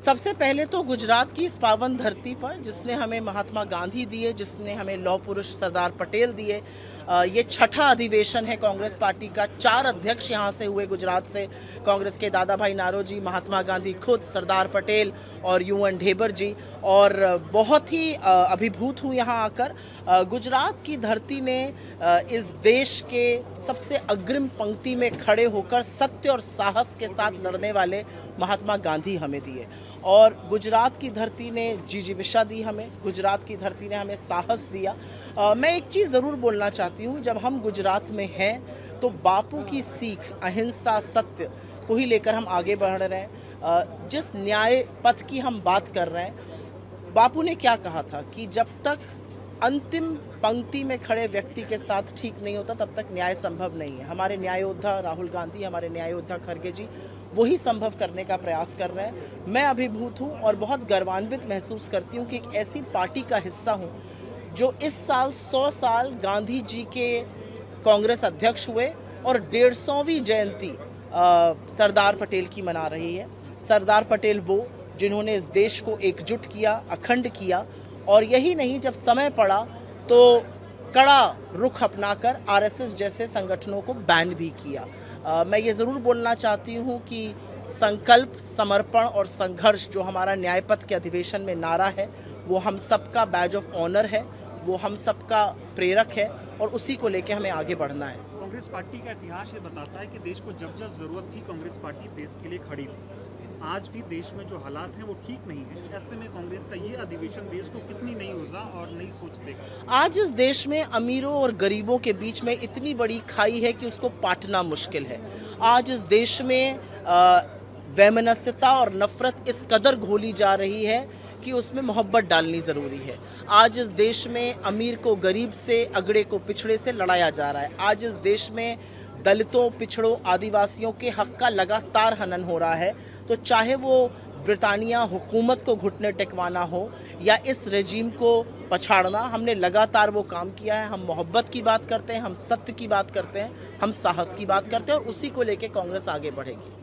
सबसे पहले तो गुजरात की इस पावन धरती पर जिसने हमें महात्मा गांधी दिए, जिसने हमें लौह पुरुष सरदार पटेल दिए, ये छठा अधिवेशन है कांग्रेस पार्टी का। 4 अध्यक्ष यहाँ से हुए गुजरात से, कांग्रेस के दादा भाई नारोजी, महात्मा गांधी खुद, सरदार पटेल और यूएन ढेबर जी। और बहुत ही अभिभूत हूँ यहाँ आकर। गुजरात की धरती ने इस देश के सबसे अग्रिम पंक्ति में खड़े होकर सत्य और साहस के साथ लड़ने वाले महात्मा गांधी हमें दिए। और गुजरात की धरती ने जिजीविषा दी हमें, गुजरात की धरती ने हमें साहस दिया। मैं एक चीज़ ज़रूर बोलना चाहती हूँ, जब हम गुजरात में हैं तो बापू की सीख अहिंसा सत्य को ही लेकर हम आगे बढ़ रहे हैं। जिस न्याय पथ की हम बात कर रहे हैं, बापू ने क्या कहा था कि जब तक अंतिम पंक्ति में खड़े व्यक्ति के साथ ठीक नहीं होता तब तक न्याय संभव नहीं है। हमारे न्याय योद्धा राहुल गांधी, हमारे न्याय योद्धा खड़गे जी वही संभव करने का प्रयास कर रहे हैं। मैं अभिभूत हूँ और बहुत गर्वान्वित महसूस करती हूँ कि एक ऐसी पार्टी का हिस्सा हूँ जो इस साल 100 साल गांधी जी के कांग्रेस अध्यक्ष हुए और 150वीं जयंती सरदार पटेल की मना रही है। सरदार पटेल वो जिन्होंने इस देश को एकजुट किया, अखंड किया, और यही नहीं, जब समय पड़ा तो कड़ा रुख अपनाकर आरएसएस जैसे संगठनों को बैन भी किया। मैं ये ज़रूर बोलना चाहती हूँ कि संकल्प, समर्पण और संघर्ष जो हमारा न्यायपथ के अधिवेशन में नारा है, वो हम सबका बैज ऑफ ऑनर है, वो हम सबका प्रेरक है और उसी को लेकर हमें आगे बढ़ना है। कांग्रेस पार्टी का इतिहास ये बताता है कि देश को जब जब जरूरत थी कांग्रेस पार्टी देश के लिए खड़ी थी। आज भी देश में जो हालात हैं वो ठीक नहीं है। ऐसे में कांग्रेस का ये अधिवेशन देश को कितनी नई ऊर्जा और नई सोच देगा। आज इस देश में अमीरों और गरीबों के बीच में इतनी बड़ी खाई है कि उसको पाटना मुश्किल है। आज इस देश में वैमनस्यता और नफरत इस कदर घोली जा रही है कि उसमें मोहब्बत डालनी ज़रूरी है। आज इस देश में अमीर को गरीब से, अगड़े को पिछड़े से लड़ाया जा रहा है। आज इस देश में दलितों, पिछड़ों, आदिवासियों के हक का लगातार हनन हो रहा है। तो चाहे वो ब्रिटानिया हुकूमत को घुटने टेकवाना हो या इस रेजीम को पछाड़ना, हमने लगातार वो काम किया है। हम मोहब्बत की बात करते हैं, हम सत्य की बात करते हैं, हम साहस की बात करते हैं और उसी को लेके कांग्रेस आगे बढ़ेगी।